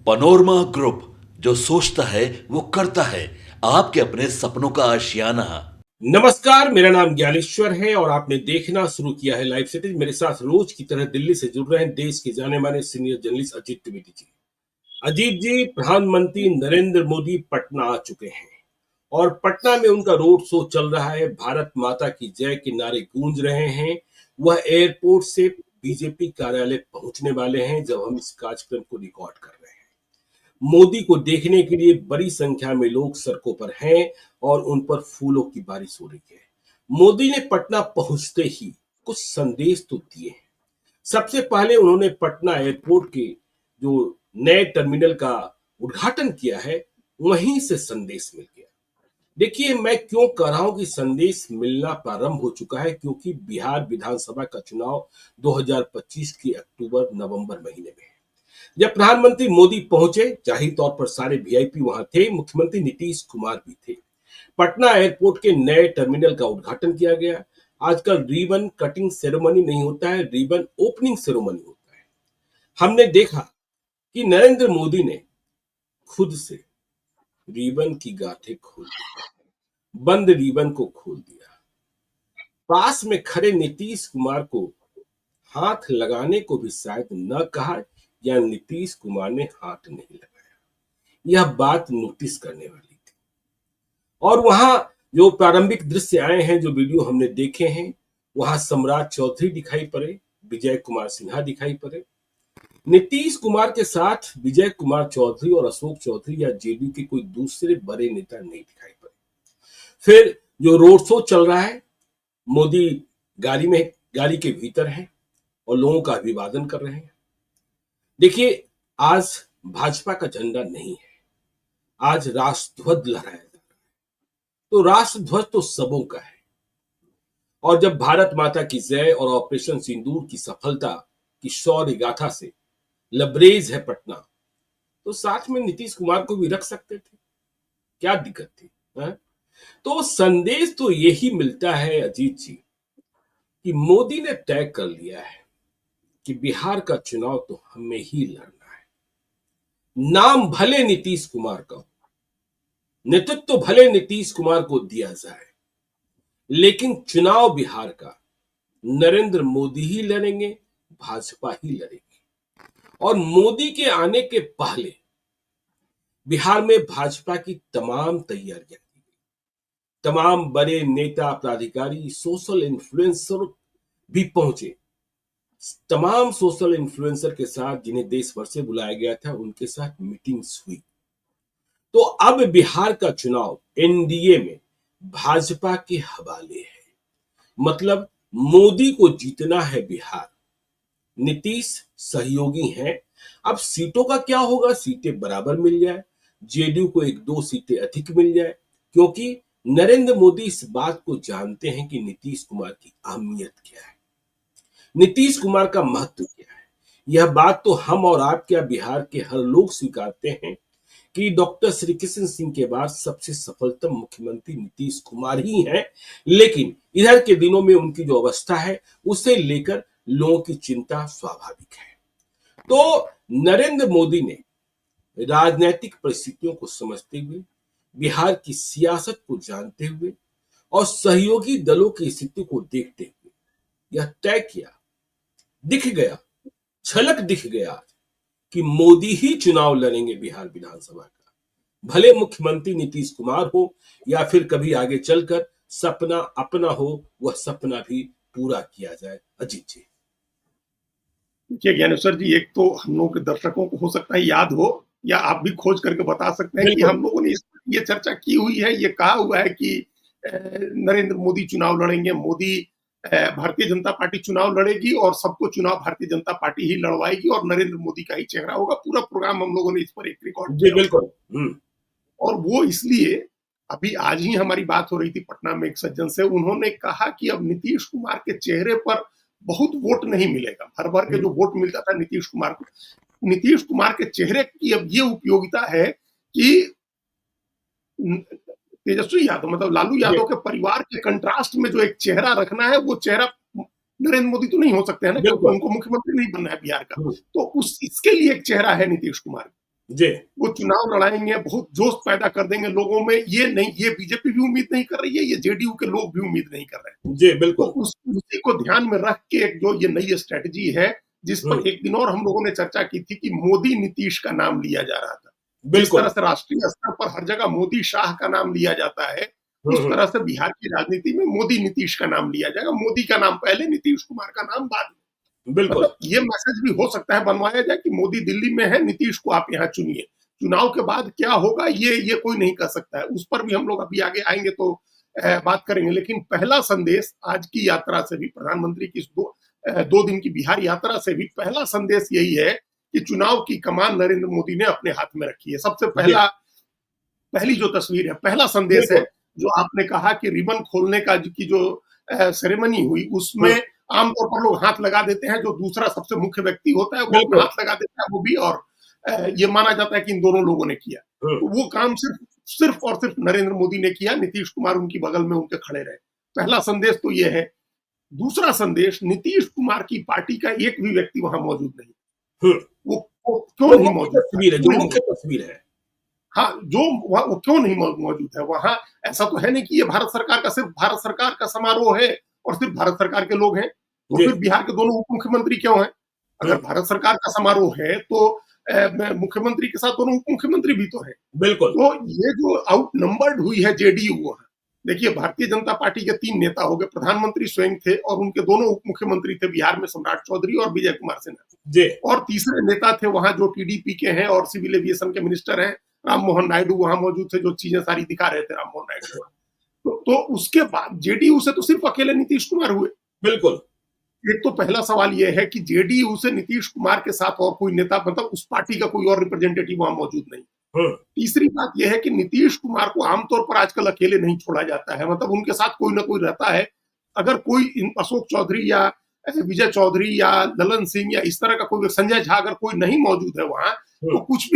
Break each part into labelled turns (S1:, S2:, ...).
S1: Panorama group, जो सोचता है वो करता है। आपके अपने सपनों का आशियाना।
S2: नमस्कार, मेरा नाम ज्ञानेश्वर है और आपने देखना शुरू किया है लाइव सिटीज। मेरे साथ रोज की तरह दिल्ली से जुड़ रहे हैं देश के जाने माने सीनियर जर्नलिस्ट अजीत त्रिवेदी जी। अजीत जी, प्रधानमंत्री नरेंद्र मोदी पटना आ चुके हैं और पटना में उनका रोड शो चल रहा है। भारत माता की जय के नारे गूंज रहे हैं। वह एयरपोर्ट से बीजेपी कार्यालय पहुंचने वाले हैं जब हम इस कार्यक्रम को रिकॉर्ड कर रहे हैं। मोदी को देखने के लिए बड़ी संख्या में लोग सड़कों पर हैं और उन पर फूलों की बारिश हो रही है। मोदी ने पटना पहुंचते ही कुछ संदेश तो दिए हैं। सबसे पहले उन्होंने पटना एयरपोर्ट के जो नए टर्मिनल का उद्घाटन किया है, वहीं से संदेश मिल गया। देखिए, मैं क्यों कह रहा हूं कि संदेश मिलना प्रारंभ हो चुका है, क्योंकि बिहार विधानसभा का चुनाव 2025 के अक्टूबर नवंबर महीने में है। जब प्रधानमंत्री मोदी पहुंचे, जाहिर तौर पर सारे वीआईपी वहां थे, मुख्यमंत्री नीतीश कुमार भी थे। पटना एयरपोर्ट के नए टर्मिनल का उद्घाटन किया गया। आजकल रिबन कटिंग सेरेमनी नहीं होता है, रिबन ओपनिंग सेरेमनी होता है। हमने देखा कि नरेंद्र मोदी ने खुद से रिबन की गांठें खोल दी, बंद रिबन को खोल दिया। पास में खड़े नीतीश कुमार को हाथ लगाने को भी शायद न कहा, या नीतीश कुमार ने हाथ नहीं लगाया। यह बात नोटिस करने वाली थी। और वहां जो प्रारंभिक दृश्य आए हैं, जो वीडियो हमने देखे हैं, वहां सम्राट चौधरी दिखाई पड़े, विजय कुमार सिन्हा दिखाई पड़े। नीतीश कुमार के साथ विजय कुमार चौधरी और अशोक चौधरी या जेडीयू के कोई दूसरे बड़े नेता नहीं दिखाई पड़े। फिर जो रोड शो चल रहा है, मोदी गाड़ी के भीतर है और लोगों का अभिवादन कर रहे हैं। देखिए, आज भाजपा का झंडा नहीं है, आज राष्ट्रध्वज लहराया जा रहा है। तो राष्ट्रध्वज तो सबों का है। और जब भारत माता की जय और ऑपरेशन सिंदूर की सफलता की शौर्य गाथा से लबरेज है पटना, तो साथ में नीतीश कुमार को भी रख सकते थे, क्या दिक्कत थी है? तो संदेश तो यही मिलता है अजीत जी, कि मोदी ने तय कर लिया है कि बिहार का चुनाव तो हमें ही लड़ना है। नाम भले नीतीश कुमार का हो, नेतृत्व भले नीतीश कुमार को दिया जाए, लेकिन चुनाव बिहार का नरेंद्र मोदी ही लड़ेंगे, भाजपा ही लड़ेगी। और मोदी के आने के पहले बिहार में भाजपा की तमाम तैयारियां की गई। तमाम बड़े नेता, पदाधिकारी, सोशल इन्फ्लुएंसर भी पहुंचे। तमाम सोशल इन्फ्लुएंसर के साथ, जिन्हें देश भर से बुलाया गया था, उनके साथ मीटिंग्स हुई। तो अब बिहार का चुनाव एनडीए में भाजपा के हवाले है। मतलब मोदी को जीतना है बिहार, नीतीश सहयोगी हैं। अब सीटों का क्या होगा? सीटें बराबर मिल जाए, जेडीयू को 1-2 सीटें अधिक मिल जाए, क्योंकि नरेंद्र मोदी इस बात को जानते हैं कि नीतीश कुमार की अहमियत क्या है, नीतीश कुमार का महत्व क्या है। यह बात तो हम और आप क्या, बिहार के हर लोग स्वीकारते हैं कि डॉक्टर श्री कृष्ण सिंह के बाद सबसे सफलतम मुख्यमंत्री नीतीश कुमार ही हैं। लेकिन इधर के दिनों में उनकी जो अवस्था है, उसे लेकर लोगों की चिंता स्वाभाविक है। तो नरेंद्र मोदी ने राजनीतिक परिस्थितियों को समझते हुए, बिहार की सियासत को जानते हुए और सहयोगी दलों की स्थिति को देखते हुए यह तय किया, दिख गया, झलक दिख गया कि मोदी ही चुनाव लड़ेंगे बिहार विधानसभा का। भले मुख्यमंत्री नीतीश कुमार हो या फिर कभी आगे चलकर सपना अपना हो, वह सपना भी पूरा किया जाए। अजीत जी।
S3: देखिए ज्ञानेश्वर जी, एक तो हम लोगों के दर्शकों को हो सकता है याद हो, या आप भी खोज करके बता सकते हैं कि हम लोगों ने ये चर्चा की हुई है, ये कहा हुआ है कि नरेंद्र मोदी चुनाव लड़ेंगे, मोदी भारतीय जनता पार्टी चुनाव लड़ेगी और सबको चुनाव भारतीय जनता पार्टी ही लड़वाएगी और नरेंद्र मोदी का ही चेहरा होगा। पूरा प्रोग्राम हम लोगों ने इस पर एक रिकॉर्ड
S2: किया। बिल्कुल।
S3: और वो इसलिए, अभी आज ही हमारी बात हो रही थी पटना में एक सज्जन से, उन्होंने कहा कि अब नीतीश कुमार के चेहरे पर बहुत वोट नहीं मिलेगा। भर भर के जो वोट मिलता था नीतीश कुमार को, नीतीश कुमार के चेहरे की अब ये उपयोगिता है कि तेजस्वी यादव, मतलब लालू यादव के परिवार के कंट्रास्ट में जो एक चेहरा रखना है, वो चेहरा नरेंद्र मोदी तो नहीं हो सकते हैं ना, क्योंकि उनको मुख्यमंत्री नहीं बनना है बिहार का। तो इसके लिए एक चेहरा है नीतीश कुमार।
S2: जी
S3: वो चुनाव लड़ाएंगे, बहुत जोश पैदा कर देंगे लोगों में। ये नहीं, ये बीजेपी भी उम्मीद नहीं कर रही है, ये जेडीयू के लोग भी उम्मीद नहीं कर रहे हैं।
S2: जी
S3: तो
S2: बिल्कुल।
S3: उसी को ध्यान में रख के एक जो ये नई स्ट्रेटजी है, जिस
S2: हम्म,
S3: पर एक दिन और हम लोगों ने चर्चा की थी कि मोदी नीतीश का नाम लिया जा रहा था। जिस
S2: बिल्कुल।
S3: तरह से राष्ट्रीय स्तर पर हर जगह मोदी शाह का नाम लिया जाता है,
S2: हम्म,
S3: उस तरह से बिहार की राजनीति में मोदी नीतीश का नाम लिया जाएगा। मोदी का नाम पहले, नीतीश कुमार का नाम बाद में।
S2: बिल्कुल।
S3: मतलब ये मैसेज भी हो सकता है बनवाया जाए कि मोदी दिल्ली में है, नीतीश को आप यहाँ चुनिए। चुनाव के बाद क्या होगा ये कोई नहीं कर सकता है। उस पर भी हम लोग अभी आगे आएंगे तो बात करेंगे। लेकिन पहला संदेश आज की यात्रा से भी, प्रधानमंत्री की 2 दिन की बिहार यात्रा से भी पहला संदेश यही है कि चुनाव की कमान नरेंद्र मोदी ने अपने हाथ में रखी है। सबसे
S2: जी
S3: पहली जो तस्वीर है, पहला संदेश है,
S2: बिल्कुल।
S3: जो आपने कहा कि रिबन खोलने का की जो सेरेमनी हुई, उसमें
S2: हम्म,
S3: आमतौर पर लोग हाथ लगा देते हैं। जो दूसरा सबसे मुख्य व्यक्ति होता है वो अपना
S2: बिल्कुल।
S3: हाथ लगा देता है, वो भी। और ये माना जाता है कि इन दोनों लोगों ने किया।
S2: हम्म,
S3: तो वो काम सिर्फ सिर्फ और सिर्फ नरेंद्र मोदी ने किया। नीतीश कुमार उनकी बगल में उनके खड़े रहे। पहला संदेश तो ये है। दूसरा संदेश, नीतीश कुमार की पार्टी का एक भी व्यक्ति वहां मौजूद नहीं।
S2: हम्म।
S3: वो क्यों
S2: जो
S3: नहीं
S2: मुख्य
S3: मौजूद था?
S2: तस्वीर है,
S3: क्यों
S2: जो
S3: नहीं
S2: मुख्य
S3: मौजूद?
S2: तस्वीर है।
S3: हाँ, जो वो क्यों नहीं मौजूद है वहां? ऐसा तो है नहीं कि ये भारत सरकार का, सिर्फ भारत सरकार का समारोह है और सिर्फ भारत सरकार के लोग हैं। तो
S2: जी
S3: फिर बिहार के दोनों उप मुख्यमंत्री क्यों हैं? अगर
S2: हम्म,
S3: भारत सरकार का समारोह है तो मुख्यमंत्री के साथ दोनों उप मुख्यमंत्री भी तो हैं।
S2: बिल्कुल।
S3: तो ये जो आउट नंबर्ड हुई है जेडीयू वहां, देखिए भारतीय जनता पार्टी के 3 नेता हो गए, प्रधानमंत्री स्वयं थे और उनके दोनों उप मुख्यमंत्री थे बिहार में, सम्राट चौधरी और विजय कुमार सिन्हा।
S2: जी
S3: और तीसरे नेता थे वहां जो टीडीपी के हैं और सिविल एविएशन के मिनिस्टर हैं, राम मोहन नायडू वहां मौजूद थे, जो चीजें सारी दिखा रहे थे राम मोहन नायडू। तो उसके बाद जेडीयू से तो सिर्फ अकेले नीतीश कुमार हुए।
S2: बिल्कुल।
S3: एक तो पहला सवाल यह है कि जेडीयू से नीतीश कुमार के साथ और कोई नेता, मतलब उस पार्टी का कोई और रिप्रेजेंटेटिव वहां मौजूद नहीं।
S2: हम्म,
S3: तीसरी बात यह है कि नीतीश कुमार को आमतौर पर आजकल अकेले नहीं छोड़ा जाता है, मतलब उनके साथ कोई ना कोई रहता है। अगर कोई अशोक चौधरी या विजय चौधरी या ललन सिंह या इस तरह का कोई, संजय झा, अगर कोई नहीं मौजूद है वहां, तो
S2: हम्म,
S3: कुछ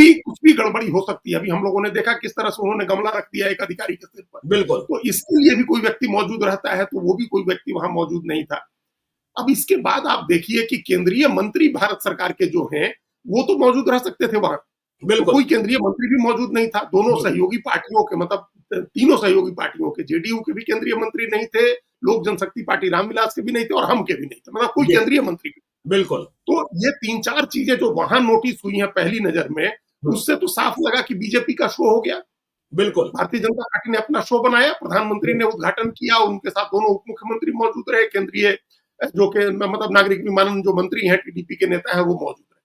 S3: भी गड़बड़ी हो सकती है। अभी हम लोगों ने देखा किस तरह से उन्होंने गमला रख दिया एक अधिकारी के सिर पर।
S2: बिल्कुल।
S3: तो इसके लिए भी कोई व्यक्ति मौजूद रहता है, तो वो भी कोई व्यक्ति वहां मौजूद नहीं था। अब इसके बाद आप देखिए कि केंद्रीय मंत्री भारत सरकार के जो हैं, वो तो मौजूद रह सकते थे वहां। तो
S2: बिल्कुल।
S3: कोई केंद्रीय मंत्री भी मौजूद नहीं था। दोनों
S2: हम्म,
S3: सहयोगी पार्टियों के, मतलब तीनों सहयोगी पार्टियों के, जेडीयू के भी केंद्रीय मंत्री नहीं थे, लोक जनशक्ति पार्टी रामविलास के भी नहीं थे और हम के भी नहीं थे, मतलब कोई
S2: जी
S3: केंद्रीय मंत्री भी।
S2: बिल्कुल।
S3: तो ये 3-4 चीजें जो वहां नोटिस हुई हैं पहली नजर में,
S2: हम्म,
S3: उससे तो साफ लगा कि बीजेपी का शो हो गया।
S2: बिल्कुल।
S3: भारतीय जनता पार्टी ने अपना शो बनाया, प्रधानमंत्री ने उद्घाटन किया, उनके साथ दोनों उप मुख्यमंत्री मौजूद रहे, केंद्रीय जो के मतलब नागरिक विमानन जो मंत्री हैं, टीडीपी के नेता हैं, वो मौजूद रहे।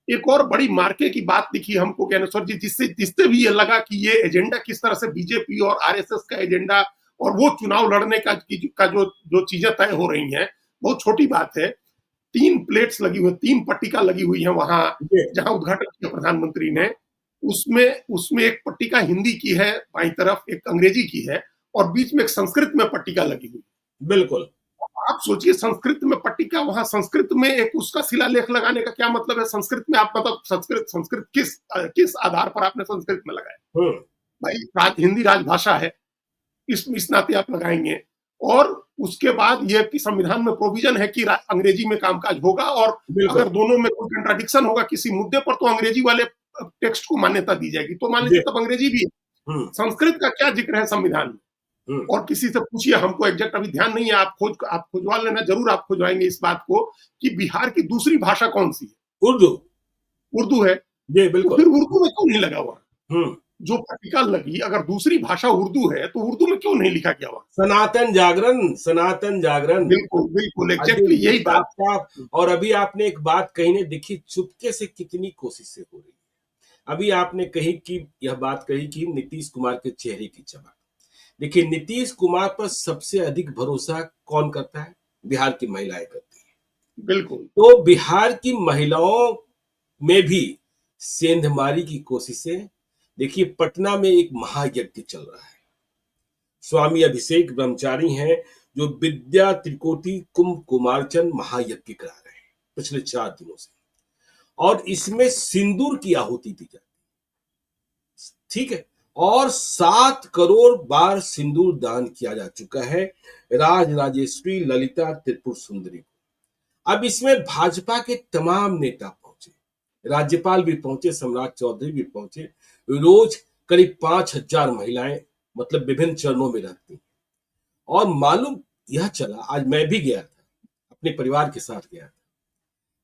S3: एक और बड़ी मार्के की बात दिखी हमको ज्ञानेश्वर जी, जिससे भी ये लगा कि ये एजेंडा किस तरह से बीजेपी और आरएसएस का एजेंडा और वो चुनाव लड़ने का जो चीजें तय हो रही हैं, बहुत छोटी बात है। 3 प्लेट्स लगी हुई, 3 पट्टिका लगी हुई है वहां,
S2: जी
S3: जहां उद्घाटन किया प्रधानमंत्री ने। उसमें एक पट्टिका हिंदी की है बाईं तरफ, एक अंग्रेजी की है और बीच में एक संस्कृत में पट्टिका लगी हुई।
S2: बिल्कुल।
S3: आप सोचिए, संस्कृत में पट्टिका, वहां संस्कृत में एक उसका शिलालेख लगाने का क्या मतलब है? संस्कृत में आप, मतलब संस्कृत किस आधार पर आपने संस्कृत में लगाया?
S2: हम्म,
S3: भाई हिंदी राजभाषा है, इस नाते आप लगाएंगे। और उसके बाद यह कि संविधान में प्रोविजन है कि अंग्रेजी में कामकाज होगा, और
S2: बिल्कुल।
S3: अगर दोनों में कोई कंट्राडिक्शन होगा किसी मुद्दे पर, तो अंग्रेजी वाले टेक्स्ट को मान्यता दी जाएगी। तो मान
S2: जी
S3: लीजिए तब अंग्रेजी भी है।
S2: हम्म,
S3: संस्कृत का क्या जिक्र है संविधान में?
S2: हम्म,
S3: और किसी से पूछिए, हमको एग्जैक्ट अभी ध्यान नहीं है, आप खुजवा लेना, जरूर आप खुजवाएंगे इस बात को कि बिहार की दूसरी भाषा कौन सी है?
S2: उर्दू।
S3: उर्दू है।
S2: जी
S3: तो
S2: बिल्कुल।
S3: फिर उर्दू में क्यों नहीं लगा हुआ?
S2: हम्म,
S3: जो पट्टिका लगी, अगर दूसरी भाषा उर्दू है तो उर्दू में क्यों नहीं लिखा गया हुआ?
S2: सनातन जागरण, सनातन जागरण।
S3: बिल्कुल बिल्कुल,
S2: अजय
S3: एग्जैक्टली
S2: जी
S3: यही था।
S2: साफ साफ। और अभी आपने एक बात कही ने, देखिए चुपके से कितनी कोशिशें हो रही है। अभी आपने कही कि यह बात कही कि नीतीश कुमार के चेहरे की चमक। देखिए नीतीश कुमार पर सबसे अधिक भरोसा कौन करता है? बिहार की महिलाएं करती हैं।
S3: बिल्कुल
S2: तो बिहार की महिलाओं में भी सेंधमारी की कोशिशें। देखिए पटना में एक महायज्ञ चल रहा है। स्वामी अभिषेक ब्रह्मचारी हैं जो विद्या त्रिकोटि कुंभ कुमारचंद महायज्ञ करा रहे हैं पिछले 4 दिनों से। और इसमें सिंदूर की आहुति दी जाती है, ठीक है। और 7 करोड़ बार सिंदूर दान किया जा चुका है राज राजेश्वरी ललिता त्रिपुर सुंदरी को। अब इसमें भाजपा के तमाम नेता पहुंचे, राज्यपाल भी पहुंचे, सम्राट चौधरी भी पहुंचे। रोज करीब 5,000 महिलाएं मतलब विभिन्न चरणों में रहती हैं। और मालूम यह चला, आज मैं भी गया था, अपने परिवार के साथ गया था,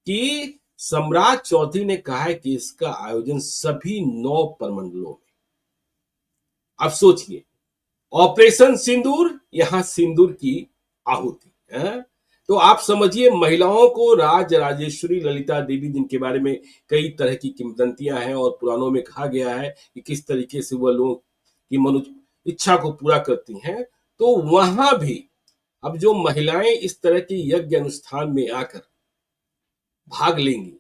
S2: कि सम्राट चौधरी ने कहा है कि इसका आयोजन सभी 9 प्रमंडलों में। अब सोचिए, ऑपरेशन सिंदूर, यहां सिंदूर की आहुति है। तो आप समझिए, महिलाओं को राज राजेश्वरी ललिता देवी, जिनके बारे में कई तरह की किंवदंतियां हैं और पुराणों में कहा गया है कि किस तरीके से वह लोगों की मनुष्य इच्छा को पूरा करती हैं, तो वहां भी अब जो महिलाएं इस तरह के यज्ञ अनुष्ठान में आकर भाग लेंगी,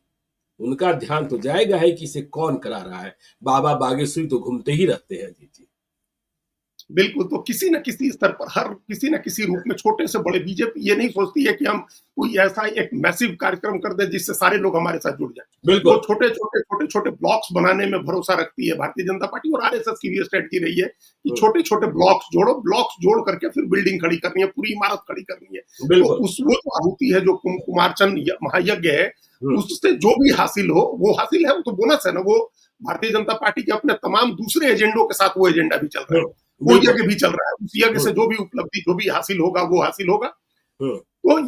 S2: उनका ध्यान तो जाएगा है कि इसे कौन करा रहा है। बाबा बागेश्वरी तो घूमते ही रहते हैं। जी जी,
S3: बिल्कुल, तो किसी न किसी स्तर पर हर किसी न किसी रूप में छोटे से बड़े बीजेपी ये नहीं सोचती है कि हम कोई ऐसा एक मैसिव कार्यक्रम कर दें जिससे सारे लोग हमारे साथ जुड़ जाएं।
S2: बिल्कुल।
S3: वो छोटे-छोटे ब्लॉक्स बनाने में भरोसा रखती है भारतीय जनता पार्टी, और आरएसएस की भी स्ट्रेटजी रही है कि छोटे-छोटे ब्लॉक्स जोड़ करके फिर बिल्डिंग खड़ी करनी है, पूरी इमारत खड़ी करनी है। तो
S2: बिल्कुल।
S3: वो जो आहुति है, जो कुमारचंद महायज्ञ है, उससे जो भी हासिल हो वो हासिल है, वो तो बोनस है ना। वो भारतीय जनता पार्टी के अपने तमाम दूसरे एजेंडों के साथ वो एजेंडा भी चल रहा है, वो यज्ञ भी चल रहा है। उस यज्ञ से जो भी उपलब्धि, जो भी हासिल होगा वो हासिल होगा। तो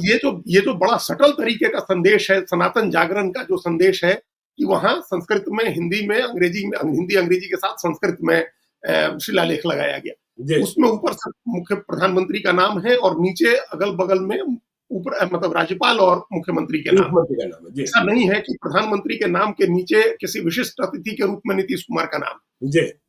S3: ये जो बड़ा सटल तरीके का संदेश है, सनातन जागरण का जो संदेश है कि वहां संस्कृत में, हिंदी में, हिंदी अंग्रेजी के साथ संस्कृत में शिलालेख लगाया गया। उसमें ऊपर से मुख्य प्रधानमंत्री का नाम है और नीचे अगल बगल में ऊपर मतलब राज्यपाल और मुख्यमंत्री के नाम है। ऐसा नहीं है कि प्रधानमंत्री के नाम के नीचे किसी विशिष्ट अतिथि के रूप में नीतीश कुमार का नाम।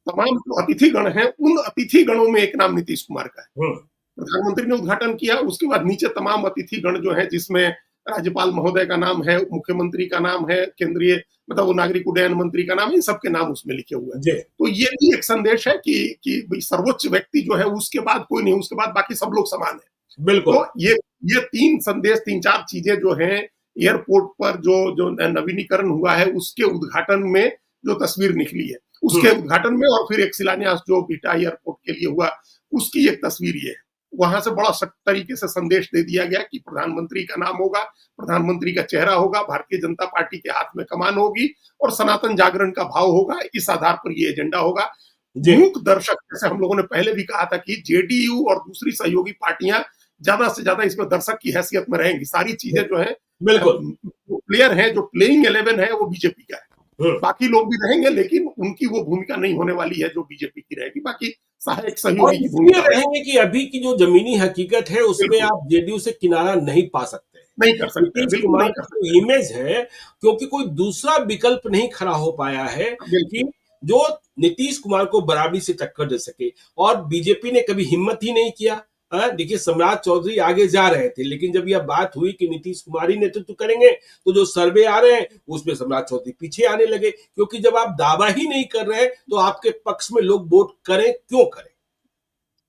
S3: तमाम जो अतिथि गण हैं, उन अतिथि गणों में एक नाम नीतीश कुमार का है। प्रधानमंत्री ने उद्घाटन किया, उसके बाद नीचे तमाम अतिथि गण जो है, जिसमें राज्यपाल महोदय का नाम है, मुख्यमंत्री का नाम है, केंद्रीय मतलब वो नागरिक उड्डयन मंत्री का नाम है, इन सबके नाम उसमें लिखे हुए हैं। तो ये भी एक संदेश है कि सर्वोच्च व्यक्ति जो है उसके बाद कोई नहीं, उसके बाद बाकी सब लोग समान है।
S2: बिल्कुल।
S3: तो ये 3 संदेश, 3-4 चीजें जो हैं, एयरपोर्ट पर जो नवीनीकरण हुआ है उसके उद्घाटन में जो तस्वीर निकली है, उसके उद्घाटन में, और फिर एक शिलान्यास जो बिहटा एयरपोर्ट के लिए हुआ, उसकी एक तस्वीर ये है। वहां से बड़ा सख्त तरीके से संदेश दे दिया गया कि प्रधानमंत्री का नाम होगा, प्रधानमंत्री का चेहरा होगा, भारतीय जनता पार्टी के हाथ में कमान होगी और सनातन जागरण का भाव होगा। इस आधार पर ये एजेंडा होगा। मूक दर्शक, जैसे हम लोगों ने पहले भी कहा था कि जेडीयू और दूसरी सहयोगी पार्टियां ज्यादा से ज्यादा इसमें दर्शक की हैसियत में रहेंगी। सारी चीजें जो है,
S2: बिल्कुल,
S3: प्लेयर है, जो प्लेइंग 11 है वो बीजेपी का है। बाकी लोग भी रहेंगे, लेकिन उनकी वो भूमिका नहीं होने वाली है जो बीजेपी की रहेगी। बाकी सहायक सहयोगी की भूमिका
S2: रहेंगे कि अभी की जो जमीनी हकीकत है उसमें आप जेडीयू से किनारा नहीं पा सकते,
S3: नहीं कर सकते,
S2: नीतीश कुमार की इमेज है, क्योंकि कोई दूसरा विकल्प नहीं खड़ा हो पाया है कि जो नीतीश कुमार को बराबरी से टक्कर दे सके। और बीजेपी ने कभी हिम्मत ही नहीं किया। देखिए, सम्राट चौधरी आगे जा रहे थे, लेकिन जब यह बात हुई कि नीतीश कुमार ही नेतृत्व करेंगे, तो जो सर्वे आ रहे हैं उसमें सम्राट चौधरी पीछे आने लगे, क्योंकि जब आप दावा ही नहीं कर रहे हैं तो आपके पक्ष में लोग वोट करें क्यों करें।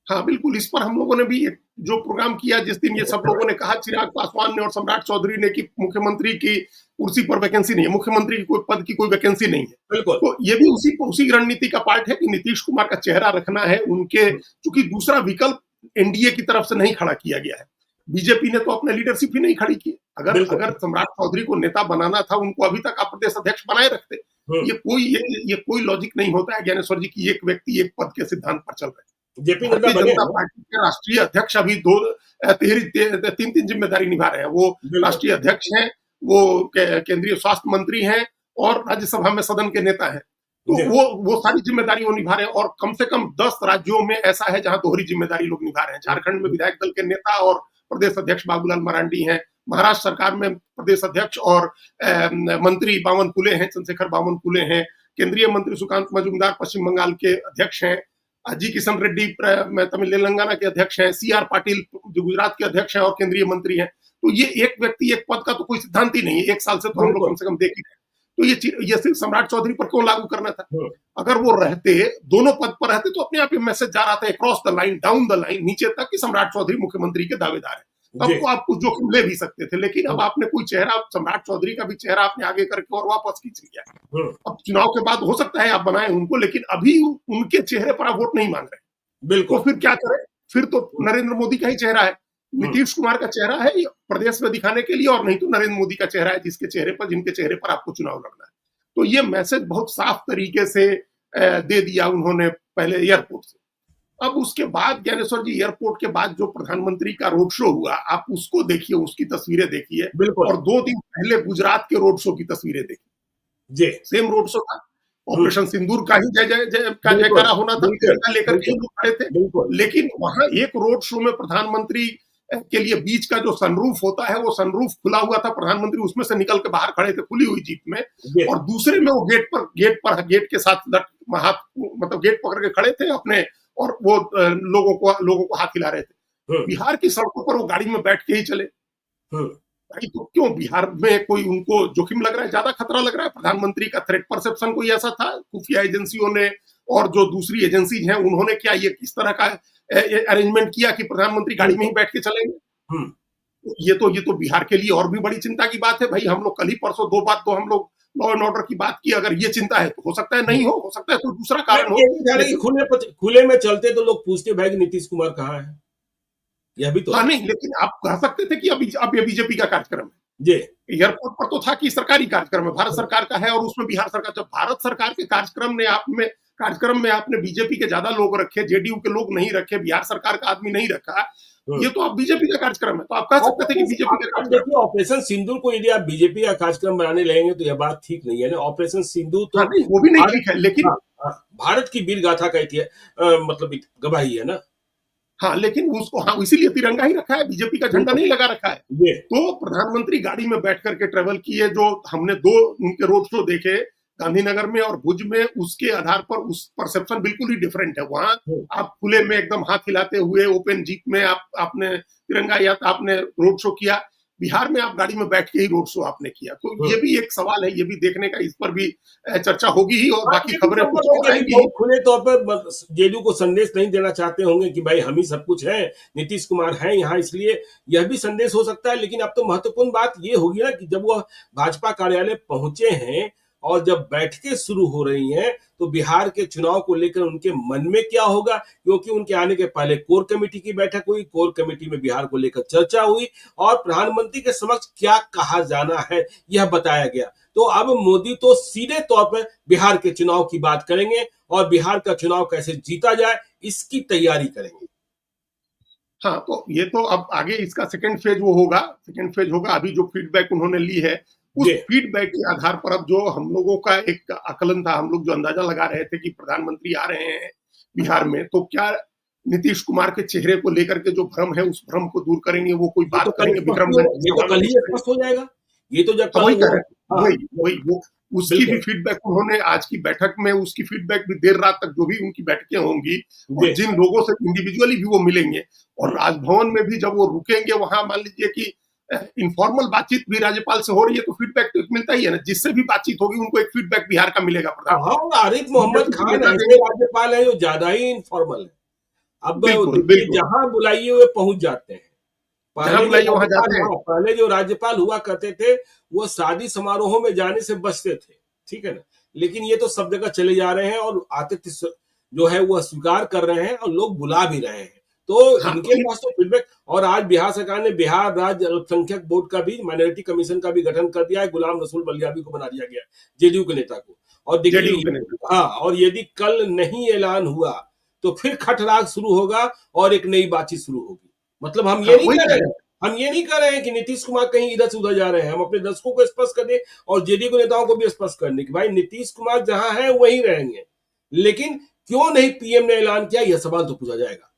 S3: हाँ बिल्कुल, इस पर हम लोगों ने भी जो प्रोग्राम किया, जिस दिन ये सब लोगों ने कहा, चिराग पासवान ने और सम्राट चौधरी ने, कि मुख्यमंत्री की कुर्सी पर वैकेंसी नहीं है, मुख्यमंत्री की कोई पद की कोई वैकेंसी नहीं है।
S2: बिल्कुल।
S3: तो ये भी उसी रणनीति का पार्ट है कि नीतीश कुमार का चेहरा रखना है उनके, क्योंकि दूसरा विकल्प एनडीए की तरफ से नहीं खड़ा किया गया है। बीजेपी ने तो अपने लीडरशिप ही नहीं खड़ी की। अगर सम्राट चौधरी को नेता बनाना था, उनको अभी तक आप प्रदेश अध्यक्ष बनाए रखते। ये कोई लॉजिक नहीं होता है ज्ञानेश्वर जी की एक व्यक्ति एक पद के सिद्धांत पर चल रहे हैं। भारतीय जनता पार्टी के राष्ट्रीय अध्यक्ष अभी 3 जिम्मेदारी निभा रहे हैं। वो राष्ट्रीय अध्यक्ष हैं, वो केंद्रीय स्वास्थ्य मंत्री हैं और राज्यसभा में सदन के नेता हैं। तो वो सारी जिम्मेदारी वो निभा रहे हैं। और कम से कम 10 राज्यों में ऐसा है जहां दोहरी जिम्मेदारी लोग निभा रहे हैं। झारखंड में विधायक दल के नेता और प्रदेश अध्यक्ष बाबूलाल मरांडी हैं। महाराष्ट्र सरकार में प्रदेश अध्यक्ष और मंत्री बावनकुले हैं, चंद्रशेखर बावनकुले हैं। केंद्रीय मंत्री सुकांत मजूमदार पश्चिम बंगाल के अध्यक्ष हैं। जी किशन रेड्डी तेलंगाना के अध्यक्ष हैं। CR पाटिल जो गुजरात के अध्यक्ष हैं और केंद्रीय मंत्री हैं। तो ये एक व्यक्ति एक पद का तो कोई सिद्धांत ही नहीं है। 1 साल से तो हम लोग कम से कम देख ही रहे हैं। तो ये सिर्फ सम्राट चौधरी पर क्यों लागू करना था? अगर वो रहते, दोनों पद पर रहते, तो अपने आप ये मैसेज जा रहा था across the line, down the line, नीचे तक, कि सम्राट चौधरी मुख्यमंत्री के दावेदार है। तब तो आप कुछ जोखिम ले भी सकते थे। लेकिन अब आपने कोई चेहरा, सम्राट चौधरी का भी चेहरा आपने आगे करके और वापस खींच लिया। अब चुनाव के बाद हो सकता है आप बनाए उनको, लेकिन अभी उनके चेहरे पर आप वोट नहीं मांग रहे। बिल्कुल। तो फिर क्या करें? फिर तो नरेंद्र मोदी का ही चेहरा है, नीतीश कुमार का चेहरा है प्रदेश में दिखाने के लिए, और नहीं तो नरेंद्र मोदी का चेहरा है जिनके चेहरे पर आपको चुनाव लड़ना है। तो ये मैसेज बहुत साफ तरीके से दे दिया उन्होंने पहले एयरपोर्ट से। अब उसके बाद ज्ञानेश्वर जी, एयरपोर्ट के बाद जो प्रधानमंत्री का रोड शो हुआ, आप उसको देखिए, उसकी तस्वीरें देखिए,
S2: बिल्कुल
S3: और 2 दिन पहले गुजरात के रोड शो की तस्वीरें देखिए।
S2: जी।
S3: सेम रोड शो था, ऑपरेशन सिंदूर का ही जय जय जय का
S2: बिल्कुल
S3: जयकारा होना था,
S2: बिल्कुल
S3: तिरंगा लेकर के
S2: बिल्कुल
S3: लोग खड़े थे।
S2: बिल्कुल
S3: लेकिन वहां एक रोड शो में प्रधानमंत्री के लिए बीच का जो सनरूफ होता है, वो सनरूफ खुला हुआ था, प्रधानमंत्री उसमें से निकल के बाहर खड़े थे खुली हुई जीप में,
S2: जी।
S3: और दूसरे में वो गेट के साथ हाथ, मतलब गेट पकड़ के खड़े थे अपने, और वो लोगों को हाथ हिला रहे थे। बिहार की सड़कों पर वो गाड़ी में बैठ के ही चले। भाई, तो क्यों बिहार में कोई उनको जोखिम लग रहा है, ज्यादा खतरा लग रहा है? प्रधानमंत्री का थ्रेट परसेप्शन कोई ऐसा था? खुफिया एजेंसियों ने और जो दूसरी एजेंसी हैं उन्होंने क्या ये किस तरह का अरेंजमेंट किया कि प्रधानमंत्री गाड़ी में ही बैठ के चलेंगे? ये तो बिहार के लिए और भी बड़ी चिंता की बात है। भाई, हम लोग कल ही परसों 2 बात तो हम लोग लॉ एंड ऑर्डर की बात की। अगर ये चिंता है तो हो सकता है नहीं हो सकता है कोई दूसरा कारण हो।
S2: खुले में चलते तो लोग पूछते भाई कि नीतीश कुमार कहाँ है, यह भी तो।
S3: हाँ, नहीं, लेकिन आप कह सकते थे कि अब ये बीजेपी का कार्यक्रम है
S2: जी।
S3: एयरपोर्ट पर तो था कि सरकारी कार्यक्रम है, भारत सरकार का है, और उसमें बिहार सरकार, जब भारत सरकार के कार्यक्रम में आपने बीजेपी के ज्यादा लोग रखे, जेडीयू के लोग नहीं रखे, बिहार सरकार का आदमी नहीं रखा, ये तो अब बीजेपी का कार्यक्रम है, तो आप कह सकते थे कि बीजेपी का कार्यक्रम।
S2: देखिए, ऑपरेशन सिंदूर को यदि आप बीजेपी का कार्यक्रम बनाने लगेंगे तो यह बात ठीक नहीं है ना। ऑपरेशन सिंदूर तो
S3: नहीं, वो भी नहीं ठीक है, लेकिन
S2: भारत की वीर गाथा का मतलब गवाही है ना।
S3: हाँ, लेकिन उसको, हाँ, इसीलिए तिरंगा ही रखा है, बीजेपी का झंडा नहीं लगा रखा है। तो प्रधानमंत्री गाड़ी में बैठ करके ट्रेवल किए, जो हमने 2 उनके रोड शो देखे गांधीनगर में और भुज में, उसके आधार पर उस परसेप्शन बिल्कुल ही डिफरेंट है। वहां आप खुले में एकदम हाथ हिलाते हुए ओपन जीप में आपने तिरंगा यात्रा, आपने रोड शो किया। बिहार में आप गाड़ी में बैठ के ही रोड शो आपने किया। तो ये भी एक सवाल है, ये भी देखने का, इस पर भी चर्चा होगी ही, और बाकी खबरें कुछ और आएंगी।
S2: खुले तौर पर जेडीयू को संदेश नहीं देना चाहते होंगे कि भाई हम ही सब कुछ है, नीतीश कुमार है यहाँ, इसलिए यह भी संदेश हो सकता है। लेकिन अब तो महत्वपूर्ण बात ये होगी ना कि जब वह भाजपा कार्यालय पहुंचे हैं और जब बैठकें शुरू हो रही हैं, तो बिहार के चुनाव को लेकर उनके मन में क्या होगा, क्योंकि उनके आने के पहले कोर कमेटी की बैठक हुई, कोर कमेटी में बिहार को लेकर चर्चा हुई और प्रधानमंत्री के समक्ष क्या कहा जाना है यह बताया गया। तो अब मोदी तो सीधे तौर पर बिहार के चुनाव की बात करेंगे और बिहार का चुनाव कैसे जीता जाए इसकी तैयारी करेंगे।
S3: हाँ, तो ये तो अब आगे इसका सेकंड फेज होगा। अभी जो फीडबैक उन्होंने ली है, उस फीडबैक के आधार पर अब जो हम लोगों का एक आकलन था, हम लोग जो अंदाजा लगा रहे थे कि प्रधानमंत्री आ रहे हैं बिहार में, तो क्या नीतीश कुमार के चेहरे को लेकर के जो भ्रम है, उस भ्रम को दूर करेंगे, वो कोई बात करेंगे विक्रमगंज,
S2: ये तो कल ही स्पष्ट हो जाएगा। ये तो जब
S3: वही वो उसकी भी फीडबैक उन्होंने आज की बैठक में, उसकी फीडबैक भी देर रात तक जो भी उनकी बैठकें होंगी, और जिन लोगों से इंडिविजुअली भी वो मिलेंगे, और राजभवन में भी जब वो रुकेंगे, वहां मान लीजिए कि इनफॉर्मल बातचीत भी राज्यपाल से हो रही है, तो फीडबैक तो मिलता ही है ना, जिससे भी बातचीत होगी उनको एक फीडबैक बिहार का मिलेगा।
S2: आरिफ मोहम्मद खान ऐसे राज्यपाल है जो ज्यादा ही इनफॉर्मल है। अब जहां बुलाइए वे पहुंच जाते हैं। पहले जो राज्यपाल हुआ करते थे वो शादी समारोहों में जाने से बचते थे, ठीक है ना, लेकिन ये तो सब जगह चले जा रहे हैं और आतिथ्य जो है वो स्वीकार कर रहे हैं और लोग बुला भी रहे हैं। तो इनके पास तो फीडबैक, और आज बिहार सरकार ने बिहार राज्य अल्पसंख्यक बोर्ड का भी, माइनॉरिटी कमीशन का भी गठन कर दिया है। गुलाम रसूल बलियाबी को बना दिया गया जेडीयू के नेता को। और देखिए, हाँ, और यदि कल नहीं ऐलान हुआ तो फिर खटराग शुरू होगा और एक नई बातचीत शुरू होगी। मतलब हम ये नहीं कर रहे हैं कि नीतीश कुमार कहीं इधर से उधर जा रहे हैं। हम अपने दर्शकों को स्पष्ट कर दें और जेडीयू के नेताओं को भी स्पष्ट कर दें कि भाई नीतीश कुमार जहां है वहीं रहेंगे, लेकिन क्यों नहीं पीएम ने ऐलान किया, यह सवाल तो पूछा जाएगा।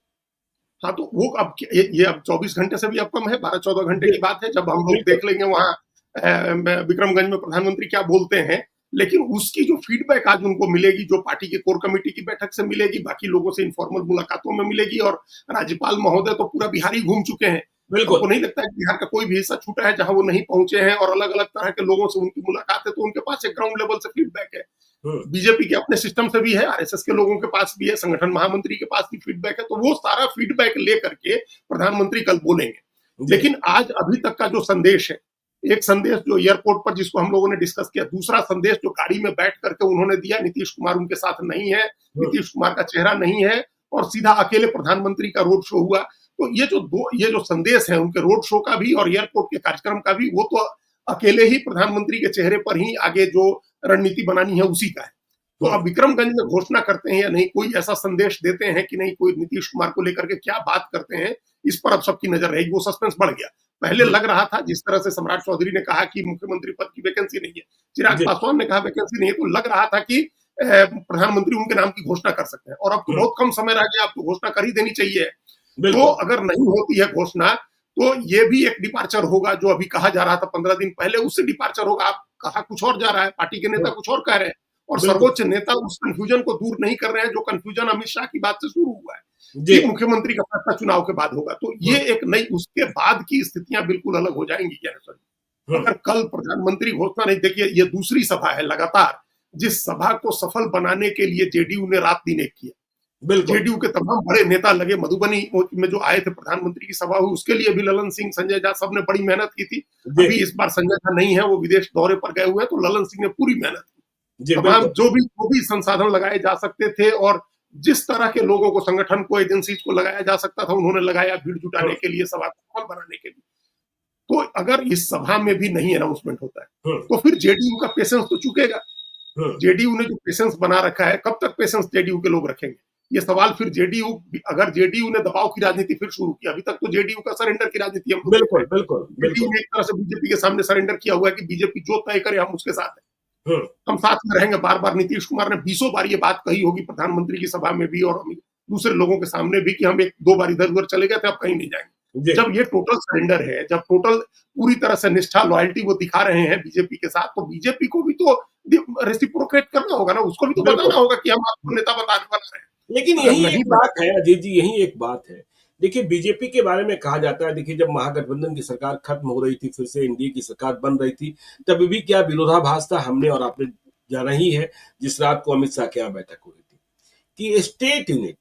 S3: हाँ, तो वो अब ये अब 24 घंटे से भी अब कम है, 12-14 घंटे की बात है, जब हम लोग देख लेंगे वहां विक्रमगंज में प्रधानमंत्री क्या बोलते हैं। लेकिन उसकी जो फीडबैक आज उनको मिलेगी, जो पार्टी के कोर कमेटी की बैठक से मिलेगी, बाकी लोगों से इनफॉर्मल मुलाकातों में मिलेगी, और राज्यपाल महोदय तो पूरा बिहार ही घूम चुके हैं। बिल्कुल, नहीं लगता है कि बिहार का कोई भी हिस्सा छूटा है जहां वो नहीं पहुंचे हैं, और अलग अलग तरह के लोगों से उनकी मुलाकात है, तो उनके पास एक ग्राउंड लेवल से फीडबैक है। बीजेपी के अपने सिस्टम से भी है, आरएसएस के लोगों के पास भी है, संगठन महामंत्री के पास भी फीडबैक है। तो वो सारा फीडबैक लेकर के प्रधानमंत्री कल बोलेंगे। लेकिन आज अभी तक का जो संदेश है, एक संदेश जो एयरपोर्ट पर जिसको हम लोगों ने डिस्कस किया, दूसरा संदेश जो गाड़ी में बैठ करके उन्होंने दिया, नीतीश कुमार उनके साथ नहीं है, नीतीश कुमार का चेहरा नहीं है, और सीधा अकेले प्रधानमंत्री का रोड शो हुआ। तो ये जो संदेश है उनके रोड शो का भी और एयरपोर्ट के कार्यक्रम का भी, वो तो अकेले ही प्रधानमंत्री के चेहरे पर ही आगे जो रणनीति बनानी है उसी का है। तो अब विक्रमगंज में घोषणा करते हैं या नहीं, कोई ऐसा संदेश देते हैं कि नहीं, कोई नीतीश कुमार को लेकर के क्या बात करते हैं, इस पर अब सबकी नजर रहेगी। वो सस्पेंस बढ़ गया। पहले लग रहा था जिस तरह से सम्राट चौधरी ने कहा कि मुख्यमंत्री पद की वैकेंसी नहीं है, चिराग पासवान ने कहा वैकेंसी नहीं है, तो लग रहा था कि प्रधानमंत्री उनके नाम की घोषणा कर सकते हैं। और अब तो बहुत कम समय रह गया, अब तो घोषणा कर ही देनी चाहिए। तो अगर नहीं होती है घोषणा, तो ये भी एक डिपार्चर होगा। जो अभी कहा जा रहा था 15 दिन पहले, उससे डिपार्चर होगा। आप कहा कुछ और जा रहा है, पार्टी के नेता कुछ और कह रहे हैं, और सर्वोच्च नेता उस कंफ्यूजन को दूर नहीं कर रहे हैं जो कंफ्यूजन अमित शाह की बात से शुरू हुआ है। ये मुख्यमंत्री का फैसला चुनाव के बाद होगा, तो ये एक नई, उसके बाद की स्थितियां बिल्कुल अलग हो जाएंगी। क्या अगर कल प्रधानमंत्री घोषणा नहीं, देखिए ये दूसरी सभा है लगातार जिस सभा को सफल बनाने के लिए जेडीयू ने रात दिन एक किया। जेडीयू के तमाम बड़े नेता लगे, मधुबनी में जो आए थे, प्रधानमंत्री की सभा हुई, उसके लिए भी ललन सिंह, संजय झा सब ने बड़ी मेहनत की थी। अभी इस बार संजय झा नहीं है, वो विदेश दौरे पर गए हुए हैं, तो ललन सिंह ने पूरी मेहनत की। तमाम जो भी संसाधन लगाए जा सकते थे और जिस तरह के लोगों को, संगठन को, एजेंसीज को लगाया जा सकता था, उन्होंने लगाया भीड़ जुटाने के लिए, सभा को सफल बनाने के लिए। तो अगर इस सभा में भी नहीं अनाउंसमेंट होता है, तो फिर जेडीयू का पेशेंस तो चुकेगा। जेडीयू ने जो पेशेंस बना रखा है, कब तक पेशेंस जेडीयू के लोग रखेंगे? ये सवाल फिर जेडीयू, अगर जेडीयू ने दबाव की राजनीति फिर शुरू की, अभी तक तो जेडीयू का सरेंडर की राजनीति हम
S2: बिल्कुल
S3: एक तरह से बीजेपी के सामने सरेंडर किया हुआ है कि बीजेपी जो तय करे हम उसके साथ है, हम साथ में रहेंगे। बार बार नीतीश कुमार ने 20 बार ये बात कही होगी प्रधानमंत्री की सभा में भी और दूसरे लोगों के सामने भी कि हम 1-2 बार इधर उधर चले गए थे, अब कहीं नहीं जाएंगे। जब ये टोटल सरेंडर है, जब टोटल पूरी तरह से निष्ठा, लॉयल्टी वो दिखा रहे हैं बीजेपी के साथ, तो बीजेपी को भी तो रेसिप्रोकेट करना होगा ना, उसको भी तो बताना होगा कि हम आपको नेता बना रहे हैं।
S2: लेकिन यही एक बात है अजीत जी, यही एक बात है। देखिए बीजेपी के बारे में कहा जाता है, देखिए जब महागठबंधन की सरकार खत्म हो रही थी, फिर से एनडीए की सरकार बन रही थी, तब भी क्या विरोधाभास था, हमने और आपने जाना ही है जिस रात को अमित शाह के यहाँ बैठक हो रही थी कि स्टेट यूनिट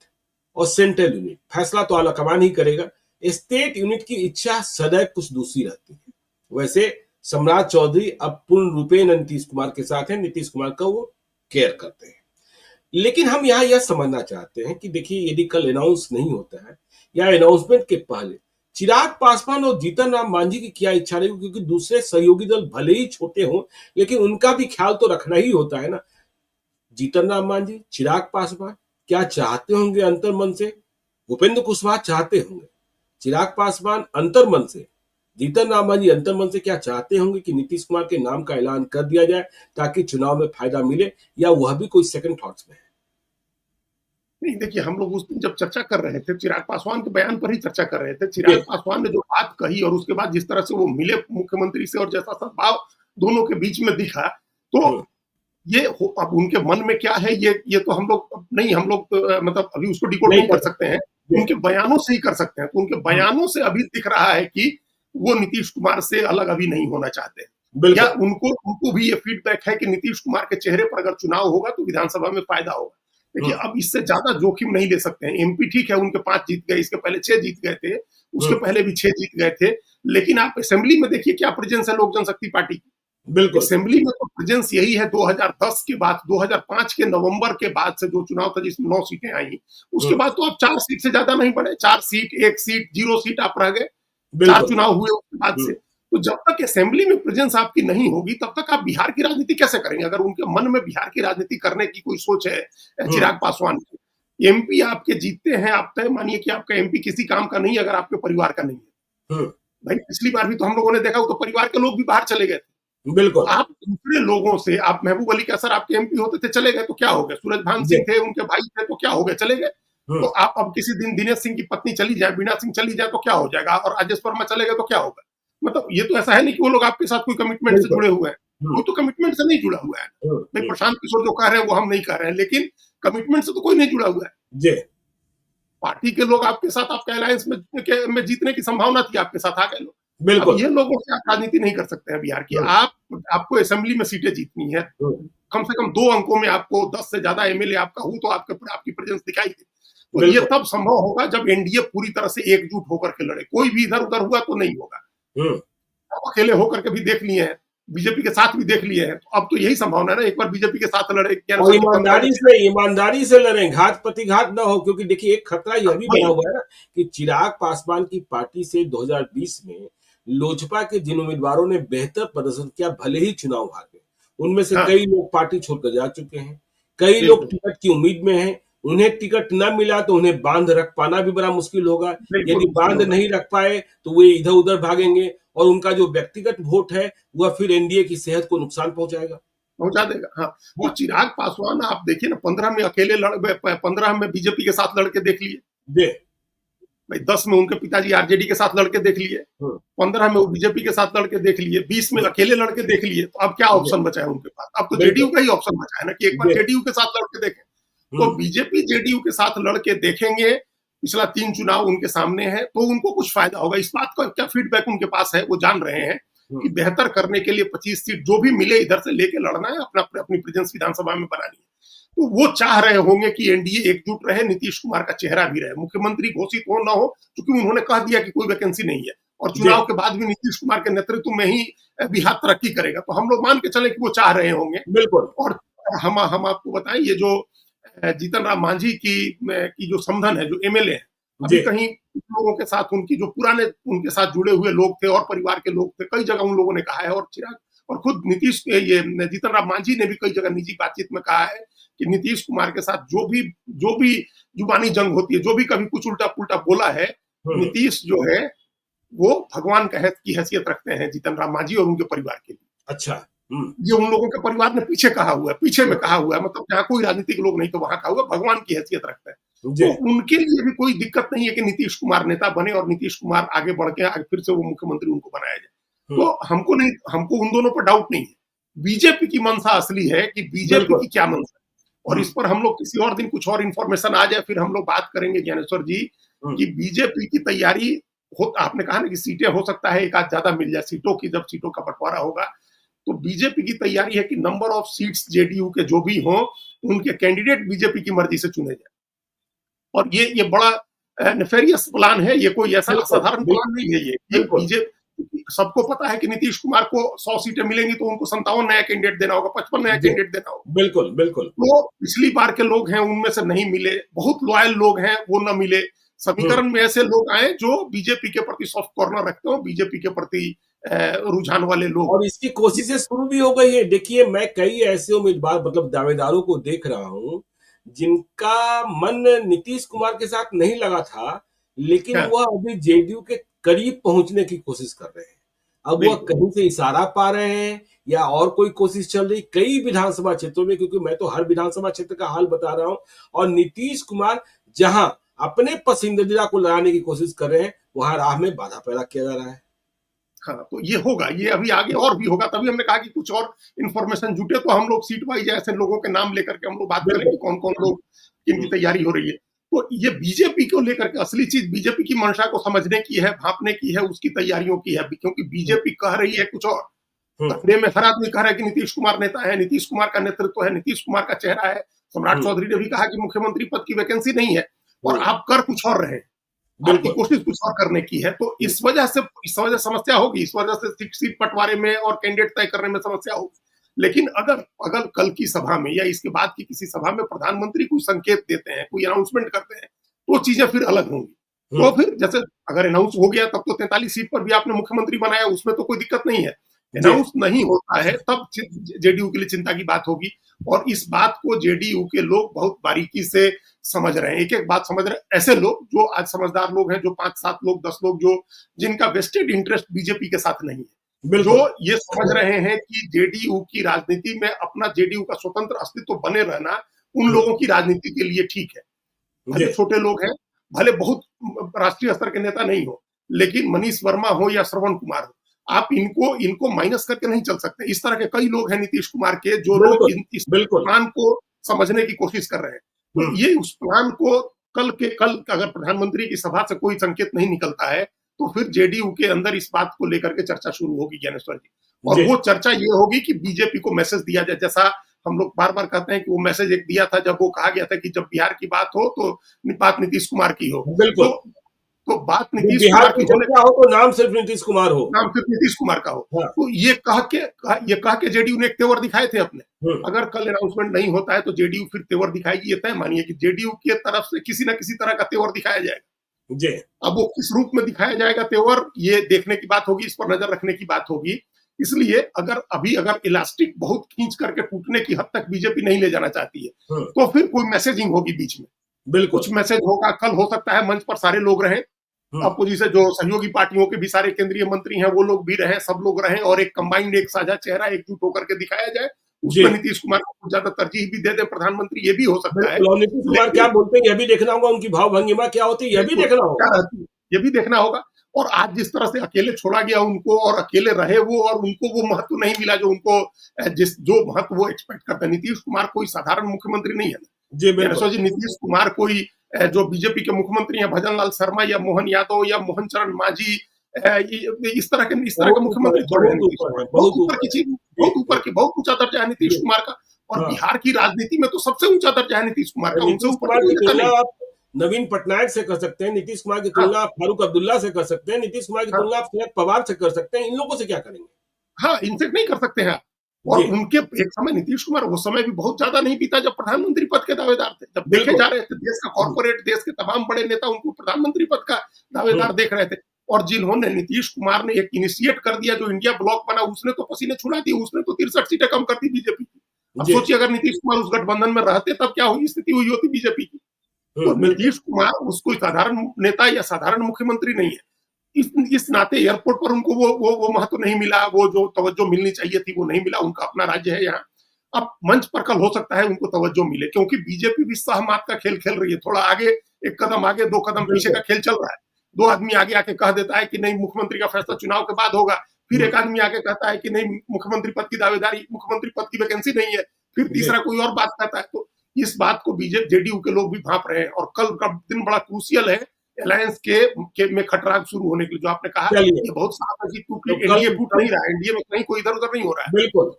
S2: और सेंट्रल यूनिट फैसला तो आलाकमान ही करेगा। स्टेट यूनिट की इच्छा सदैव कुछ दूसरी रहती है। वैसे सम्राट चौधरी अब पूर्ण रूपेण नीतीश कुमार के साथ हैं, नीतीश कुमार का वो केयर करते हैं। लेकिन हम यहाँ यह समझना चाहते हैं कि देखिए यदि कल अनाउंस नहीं होता है या अनाउंसमेंट के पहले चिराग पासवान और जीतन राम मांझी की क्या इच्छा रहेगी, क्योंकि दूसरे सहयोगी दल भले ही छोटे हों लेकिन उनका भी ख्याल तो रखना ही होता है ना। जीतन राम मांझी, चिराग पासवान क्या चाहते होंगे अंतर्मन से? भूपेंद्र कुशवाहा चाहते होंगे, चिराग पासवान अंतर्मन से, जीतन राम मांझी अंतर्मन से क्या चाहते होंगे कि नीतीश कुमार के नाम का ऐलान कर दिया जाए ताकि चुनाव में फायदा मिले, या वह भी कोई सेकंड थॉट्स में है?
S3: नहीं, देखिए हम लोग उस दिन जब चर्चा कर रहे थे, चिराग पासवान के बयान पर ही चर्चा कर रहे थे। चिराग पासवान ने जो बात कही और उसके बाद जिस तरह से वो मिले मुख्यमंत्री से और जैसा सद्भाव दोनों के बीच में दिखा, तो ये अब उनके मन में क्या है ये तो हम लोग नहीं, हम लोग मतलब अभी उसको डिकोड नहीं कर सकते हैं, उनके बयानों से ही कर सकते हैं। तो उनके बयानों से अभी दिख रहा है कि वो नीतीश कुमार से अलग अभी नहीं होना चाहते, या उनको भी ये फीडबैक है कि नीतीश कुमार के चेहरे पर अगर चुनाव होगा तो विधानसभा में फायदा होगा। देखिए अब इससे ज्यादा जोखिम नहीं ले सकते हैं। एमपी ठीक है, उनके 5 जीत गए, इसके पहले 6 जीत गए थे, उसके पहले भी 6 जीत गए थे, लेकिन आप असेंबली में देखिए क्या प्रेजेंस है लोक जनशक्ति पार्टी की। बिल्कुल, असेंबली में तो प्रेजेंस यही है। 2010 के बाद, 2005 के नवंबर के बाद से जो चुनाव था जिसमें 9 सीटें आई, उसके बाद तो आप 4 सीट से ज्यादा नहीं बढ़े। 4 सीट, 1 सीट, 0 सीट आप रह गए। 4 चुनाव हुए उसके बाद से। तो जब तक असेंबली में प्रेजेंस आपकी नहीं होगी तब तक आप बिहार की राजनीति कैसे करेंगे? अगर उनके मन में बिहार की राजनीति करने की कोई सोच है चिराग पासवान की, एमपी आपके जीतते हैं, आप तय मानिए कि आपका एमपी किसी काम का नहीं अगर आपके परिवार का नहीं है। भाई पिछली बार भी तो हम लोगों ने देखा, तो परिवार के लोग भी बाहर चले गए थे। बिल्कुल, आप दूसरे लोगों से, आप महबूब अली कैसर आपके एमपी होते थे, चले गए तो क्या हो गए? सूरजभान सिंह थे, उनके भाई थे, तो क्या हो गए? चले गए। तो आप अब किसी दिन दिनेश सिंह की पत्नी चली जाए, बीना सिंह चली जाए तो क्या हो जाएगा? और राजेश वर्मा चले गए तो क्या होगा? मतलब ये तो ऐसा है नहीं कि वो लोग आपके साथ कोई कमिटमेंट से जुड़े हुए हैं, वो तो कमिटमेंट से नहीं जुड़ा हुआ है। भाई प्रशांत किशोर जो कह रहे हैं वो हम नहीं कह रहे हैं, लेकिन कमिटमेंट से तो कोई नहीं जुड़ा हुआ है जी। पार्टी के लोग आपके साथ, आपके अलायंस में जीतने की संभावना थी, आपके साथ आ गए लोग। बिल्कुल, ये लोगों से आप राजनीति नहीं कर सकते हैं बिहार की। आपको असेंबली में सीटें जीतनी है, कम से कम 2 अंकों में आपको 10 से ज्यादा एमएलए आपका हो तो आपकी प्रेजेंस दिखाई दे। तो ये तब संभव होगा जब एनडीए पूरी तरह से एकजुट होकर के लड़े। कोई भी इधर उधर हुआ तो नहीं होगा। आप अकेले होकर के भी देख लिए हैं, बीजेपी के साथ भी देख लिए हैं, तो अब तो यही संभावना है ना, एक बार बीजेपी के साथ लड़े,
S2: ईमानदारी से लड़े, घात प्रतिघात ना हो। क्योंकि देखिए एक खतरा यह भी बना हुआ है ना कि चिराग पासवान की पार्टी से 2020 में लोजपा के जिन उम्मीदवारों ने बेहतर प्रदर्शन किया, भले ही चुनाव हार गए, उनमें से
S3: हाँ
S2: कई लोग पार्टी छोड़कर जा चुके हैं, कई लोग
S3: बिल्कुल
S2: टिकट की उम्मीद में हैं, उन्हें टिकट न मिला तो उन्हें बांध रख पाना भी बड़ा मुश्किल होगा।
S3: बिल्कुल
S2: यदि
S3: मुश्किल
S2: बांध
S3: होगा।
S2: नहीं रख पाए तो वे इधर-उधर भागेंगे और उनका जो व्यक्तिगत वोट है, वह फिर एनडीए की सेहत को नुकसान पहुंचाएगा।
S3: पहुंचा देगा हाँ। वो
S2: हाँ,
S3: चिराग पासवान आप देखिए ना 15 में अकेले 15 में बीजेपी के साथ लड़के देख लिए
S2: जी,
S3: भाई, 10 में उनके पिताजी आरजेडी के साथ लड़के देख लिए,
S2: हुँ,
S3: 15 में वो बीजेपी के साथ लड़के देख लिए, 20 में
S2: हुँ,
S3: अकेले लड़के देख लिए, तो अब क्या
S2: जी,
S3: ऑप्शन बचा है उनके पास? अब तो जेडीयू
S2: बिल्कुल,
S3: का ही ऑप्शन बचा है ना कि एक बार
S2: जी,
S3: जेडीयू के साथ लड़के देखें। तो
S2: हुँ,
S3: बीजेपी जेडीयू के साथ लड़के देखेंगे, पिछला 3 चुनाव उनके सामने है, तो उनको कुछ फायदा होगा। इस बात का क्या फीडबैक उनके पास है, वो जान रहे हैं
S2: हुँ,
S3: कि बेहतर करने के लिए 25 सीट जो भी मिले इधर से लेके लड़ना है, अपनी प्रेजेंस विधानसभा में बनानी है। तो वो चाह रहे होंगे कि एनडीए एकजुट रहे, नीतीश कुमार का चेहरा भी रहे, मुख्यमंत्री घोषित हो ना हो, क्योंकि उन्होंने कह दिया कि कोई वैकेंसी नहीं है और
S2: जी,
S3: चुनाव के बाद भी नीतीश कुमार के नेतृत्व में ही बिहार तरक्की करेगा। तो हम लोग मान के चले कि वो चाह रहे होंगे।
S2: बिल्कुल,
S3: और हम आपको बताएं, ये जो जीतन राम मांझी की जो समधन है, जो एमएलए है, अभी
S2: जी,
S3: कहीं लोगों के साथ उनकी जो पुराने उनके साथ जुड़े हुए लोग थे और परिवार के लोग थे, कई जगह उन लोगों ने कहा है, और चिराग और खुद नीतीश ये जीतन राम मांझी ने भी कई जगह निजी बातचीत में कहा है कि नीतीश कुमार के साथ जो भी जुबानी जंग होती है, जो भी कभी कुछ उल्टा पुल्टा बोला है,
S2: हुँ,
S3: नीतीश जो है वो भगवान की हैसियत रखते हैं जीतन राम मांझी और उनके परिवार के लिए।
S2: अच्छा, हुँ,
S3: ये उन लोगों के परिवार ने पीछे कहा हुआ है, पीछे में
S2: हुँ,
S3: कहा हुआ है, मतलब जहाँ कोई राजनीतिक लोग नहीं तो वहां कहा हुआ है, भगवान की हैसियत रखते हैं।
S2: जी,
S3: तो उनके लिए भी कोई दिक्कत नहीं है कि नीतीश कुमार नेता बने और नीतीश कुमार आगे बढ़ के आगे फिर से वो मुख्यमंत्री उनको बनाया जाए।
S2: हुँ,
S3: तो हमको उन दोनों पर डाउट नहीं है। बीजेपी की मंशा असली है कि बीजेपी
S2: बिल्कुल,
S3: की क्या मंशा है, और
S2: हुँ,
S3: इस पर हम लोग किसी और दिन कुछ और इन्फॉर्मेशन आ जाए फिर हम लोग बात करेंगे ज्ञानेश्वर जी
S2: हुँ,
S3: कि बीजेपी की तैयारी हो। आपने कहा ना कि सीटें हो सकता है एक आध ज्यादा मिल जाए, सीटों की जब सीटों का बंटवारा होगा तो बीजेपी की तैयारी है कि नंबर ऑफ सीट्स जेडीयू के जो भी हों उनके कैंडिडेट बीजेपी की मर्जी से चुने जाए। और ये बड़ा नेफेरियस प्लान है, ये कोई ऐसा
S2: बिल्कुल,
S3: असाधारण प्लान नहीं है। ये
S2: बिल्कुल,
S3: बीजेपी सबको पता है कि नीतीश कुमार को 100 सीटें मिलेंगी तो उनको 57 नया कैंडिडेट देना होगा, 55 नया
S2: जी,
S3: कैंडिडेट देना होगा।
S2: बिल्कुल, बिल्कुल,
S3: तो पिछली बार के लोग हैं उनमें से नहीं मिले, बहुत लॉयल लोग हैं वो न मिले।
S2: हुँ,
S3: समीकरण में ऐसे लोग आए जो बीजेपी के प्रति सॉफ्ट कॉर्नर रखते हो, बीजेपी के प्रति रुझान वाले लोग।
S2: और इसकी कोशिशें शुरू भी हो गई हैं। देखिए, मैं कई ऐसे उम्मीदवार मतलब दावेदारों को देख रहा हूँ, जिनका मन नीतीश कुमार के साथ नहीं लगा था, लेकिन
S3: हाँ,
S2: वह अभी जेडीयू के करीब पहुँचने की कोशिश कर रहे हैं। अब वह
S3: बिल्कुल
S2: कहीं से इशारा पा रहे हैं या और कोई कोशिश चल रही, कई विधानसभा क्षेत्रों में, क्योंकि मैं तो हर विधानसभा क्षेत्र का हाल बता रहा हूँ, और नीतीश कुमार जहाँ अपने पसंदीदा को लगाने की कोशिश कर रहे हैं, वहाँ राह में बाधा पैदा किया जा रहा है।
S3: हाँ, तो ये होगा, ये अभी आगे और भी होगा। तभी हमने कहा कि कुछ और इन्फॉर्मेशन जुटे तो हम लोग सीट वाइज ऐसे लोगों के नाम लेकर के हम लोग बात करेंगे
S2: बिल्कुल।
S3: कौन कौन लोग किनकी
S2: हुँ,
S3: तैयारी हो रही है। तो ये बीजेपी को लेकर के असली चीज बीजेपी की मंशा को समझने की है, भांपने की है, उसकी तैयारियों की है, क्योंकि
S2: हुँ,
S3: बीजेपी कह रही है कुछ और,
S2: हुँ,
S3: कचरे में हर आदमी कह रहा है कि नीतीश कुमार नेता है, नीतीश कुमार का नेतृत्व है, नीतीश कुमार का चेहरा है। सम्राट
S2: हुँ,
S3: चौधरी ने भी कहा कि मुख्यमंत्री पद की वैकेंसी नहीं है और
S2: हुँ,
S3: आप कर कुछ और रहे हैं। आपकी
S2: बिल्कुल।
S3: कोशिश कुछ और करने की है। तो
S2: हुँ,
S3: इस वजह समस्या होगी, इस वजह से सीट बंटवारे में और कैंडिडेट तय करने में समस्या होगी। लेकिन अगर अगर कल की सभा में या इसके बाद की किसी सभा में प्रधानमंत्री कोई संकेत देते हैं, कोई अनाउंसमेंट करते हैं, तो चीजें फिर अलग होंगी।
S2: हुँ,
S3: तो फिर जैसे अगर अनाउंस हो गया तब तो 43 सीट पर भी आपने मुख्यमंत्री बनाया, उसमें तो कोई दिक्कत नहीं है।
S2: जी,
S3: अनाउंस नहीं होता है तब जेडीयू के लिए चिंता की बात होगी, और इस बात को जेडीयू के लोग बहुत बारीकी से समझ रहे हैं। एक-एक बात समझ रहे हैं। ऐसे लोग जो आज समझदार लोग हैं, जो 5-7 लोग, 10 लोग जो जिनका वेस्टेड इंटरेस्ट बीजेपी के साथ नहीं है, जो
S2: बिल्कुल।
S3: ये समझ रहे हैं कि जेडीयू की राजनीति में अपना जेडीयू का स्वतंत्र अस्तित्व बने रहना उन
S2: हुँ,
S3: लोगों की राजनीति के लिए ठीक है।
S2: जी,
S3: भले छोटे लोग हैं, भले बहुत राष्ट्रीय स्तर के नेता नहीं हो, लेकिन मनीष वर्मा हो या श्रवण कुमार हो, आप इनको इनको माइनस करके नहीं चल सकते। इस तरह के कई लोग हैं नीतीश कुमार के जो लोग
S2: बिल्कुल,
S3: इस
S2: बिल्कुल।
S3: प्लान को समझने की कोशिश कर रहे हैं। तो
S2: हुँ,
S3: ये उस प्लान को कल अगर प्रधानमंत्री की सभा से कोई संकेत नहीं निकलता है, तो फिर जेडीयू के अंदर इस बात को लेकर के चर्चा शुरू होगी ज्ञानेश्वर जी। और
S2: जी,
S3: वो चर्चा ये होगी कि बीजेपी को मैसेज दिया जाए, जैसा हम लोग बार-बार कहते हैं कि वो मैसेज एक दिया था जब वो कहा गया था कि जब बिहार की बात हो तो बात नीतीश कुमार की हो। तो
S2: बिल्कुल।
S3: बात
S2: जब
S3: नीतीश
S2: बिहार
S3: कुमार
S2: की
S3: की होने,
S2: चर्चा हो तो नाम सिर्फ नीतीश कुमार हो।
S3: नाम सिर्फ नीतीश कुमार का हो।
S2: हाँ,
S3: तो ये कह के जेडीयू ने एक तेवर दिखाए थे अपने।
S2: हुँ,
S3: अगर कल अनाउंसमेंट नहीं होता है तो जेडीयू फिर तेवर दिखाएगी, ये तय मानिए कि जेडीयू की तरफ से किसी न किसी तरह का तेवर दिखाया जाएगा।
S2: जी,
S3: अब वो किस रूप में दिखाया जाएगा तेवर, ये देखने की बात होगी, इस पर नजर रखने की बात होगी इसलिए अगर इलास्टिक बहुत खींच करके टूटने की हद तक बीजेपी नहीं ले जाना चाहती है, तो फिर कोई मैसेजिंग होगी बीच में,
S2: बिल्कुल
S3: कुछ मैसेज होगा। कल हो सकता है मंच पर सारे लोग रहें, अपोजिशन जो सहयोगी पार्टियों के भी सारे केंद्रीय मंत्री हैं वो लोग भी रहें, सब लोग रहें और एक कंबाइंड, एक साझा चेहरा एकजुट होकर के दिखाया जाए। उसमें नीतीश कुमार को ज्यादा तरजीह भी दे दे प्रधानमंत्री, ये भी हो सकता है।
S2: नीतीश कुमार क्या बोलते हैं यह भी देखना होगा, उनकी भाव भंगिमा क्या होती है यह भी देखना होगा,
S3: ये भी देखना होगा। और आज जिस तरह से अकेले छोड़ा गया उनको और अकेले रहे वो, और उनको वो महत्व नहीं मिला जो उनको जो महत्व वो एक्सपेक्ट करते हैं। नीतीश कुमार कोई साधारण मुख्यमंत्री नहीं है
S2: जी बिल्कुल।
S3: नीतीश कुमार कोई जो बीजेपी के मुख्यमंत्री हैं भजन लाल शर्मा या मोहन यादव या मोहन चरण मांझी, इस तरह के मुख्यमंत्री बहुत ऊपर की चीज, बहुत ऊंचा दर्जा है नीतीश कुमार का। और बिहार की राजनीति में तो सबसे ऊंचा दर्जा है नीतीश कुमार का, उनसे ऊपर
S2: आप नवीन पटनायक से कर सकते हैं, नीतीश कुमार की तुलना आप फारूक अब्दुल्ला से कर सकते हैं, नीतीश कुमार की तुलना आप शरद पवार से कर सकते हैं, इन लोगों से क्या करेंगे?
S3: हाँ, इनसे नहीं कर सकते हैं। और उनके एक समय नीतीश कुमार वो समय भी बहुत ज्यादा नहीं बीता जब प्रधानमंत्री पद के दावेदार थे, जब देखे जा रहे थे देश का कॉर्पोरेट, देश के तमाम बड़े नेता उनको प्रधानमंत्री पद का दावेदार देख रहे थे। और जिन्होंने नीतीश कुमार ने एक इनिशिएट कर दिया जो इंडिया ब्लॉक बना, उसने तो पसीने छुड़ा दिए, उसने तो 63 सीटें कम कर दी बीजेपी की। अब सोचिए अगर नीतीश कुमार उस गठबंधन में रहते तब क्या हुई स्थिति हुई होती बीजेपी की। तो नीतीश कुमार उसको साधारण नेता या साधारण मुख्यमंत्री नहीं है। इस नाते एयरपोर्ट पर उनको वो महत्व नहीं मिला, वो जो तवज्जो मिलनी चाहिए थी वो नहीं मिला। उनका अपना राज्य है यहाँ। अब मंच पर कल हो सकता है उनको तवज्जो मिले, क्योंकि बीजेपी भी सहमत का खेल खेल रही है। थोड़ा आगे, एक कदम आगे दो कदम पीछे का खेल चल रहा है। दो आदमी आगे आके कह देता है कि नहीं मुख्यमंत्री का फैसला चुनाव के बाद होगा, फिर एक आदमी आके कहता है कि नहीं मुख्यमंत्री पद की दावेदारी, मुख्यमंत्री पद की वैकेंसी नहीं है, फिर तीसरा कोई और बात कहता है। तो इस बात को बीजेपी जेडीयू के लोग भी भांप रहे हैं। और कल का दिन बड़ा क्रूशियल है अलायंस के में खटराग शुरू होने के लिए। जो आपने कहा ये बहुत साफ है कि एनडीए टूट नहीं रहा है, एनडीए में कहीं कोई इधर उधर नहीं हो रहा है।
S2: बिल्कुल।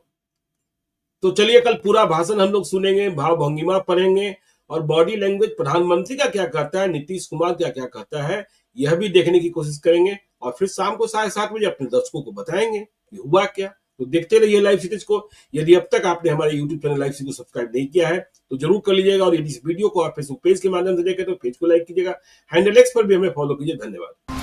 S2: तो चलिए कल पूरा भाषण हम लोग सुनेंगे, भाव भंगिमा पढ़ेंगे और बॉडी लैंग्वेज प्रधानमंत्री का क्या कहता है, नीतीश कुमार का क्या कहता है, यह भी देखने की कोशिश करेंगे। और फिर शाम को 7:30 बजे अपने दर्शकों को बताएंगे कि हुआ क्या। तो देखते रहिए लाइव सीरीज को। यदि अब तक आपने हमारे यूट्यूब चैनल लाइव सीरीज को सब्सक्राइब नहीं किया है तो जरूर कर लीजिएगा। और यदि इस वीडियो को आप फेसबुक पेज के माध्यम से देखें तो पेज को लाइक कीजिएगा। हैंडल एक्स पर भी हमें फॉलो कीजिए। धन्यवाद।